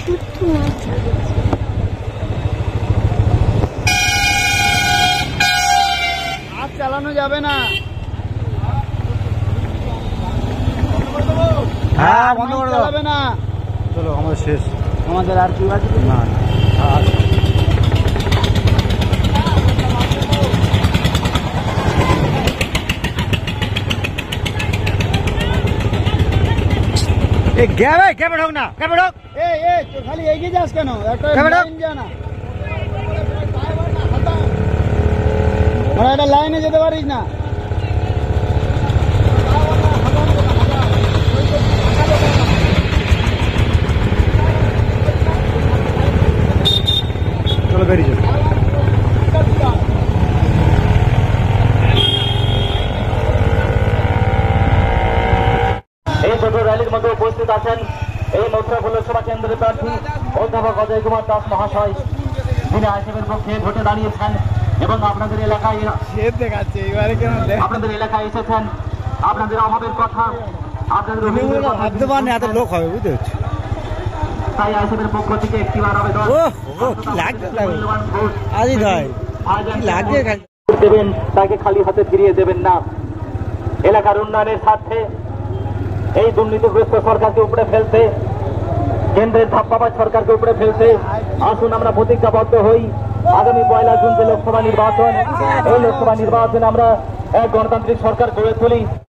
আর চালানো যাবে না। হ্যাঁ বন্ধ করে দাও। যাবে না। চলো আমাদের শেষ। আমাদের আর কি বাকি না ক্যাবে ঢোক না, ক্যাবে ঢোক। খালি এগিয়ে যাস কেন? একটা লাইনে যেতে পারিস না। চলো বেরিয়ে যাও। এই ছোট র্যালির মধ্যে উপস্থিত আছেন এই মথুরা পৌরসভা কেন্দ্রের প্রার্থী অধ্যাপক অজয় কুমার দাস মহাশয়, যিনি আইএসএফের পক্ষে ভোটে দাঁড়িয়েছেন এবং আপনাদের এলাকায় এসেছেন। আপনাদের অভাবের কথা, আপনাদের এত লোক হবে বুঝতে পারছি। তাই আইএসএফের পক্ষ থেকে একটিবার আবেদন দেবেন, তাকে খালি হাতে ফিরিয়ে দেবেন না। এলাকার উন্নয়নের স্বার্থে এই দুর্নীতিগ্রস্ত সরকারকে উপরে ফেলতে, কেন্দ্রের ধাপ্পাবাজ সরকারকে উপরে ফেলতে আসুন আমরা প্রতিজ্ঞাবদ্ধ হই। আগামী 1 জুন যে লোকসভা নির্বাচন, এই লোকসভা নির্বাচনে আমরা এক গণতান্ত্রিক সরকার গড়ে তুলি।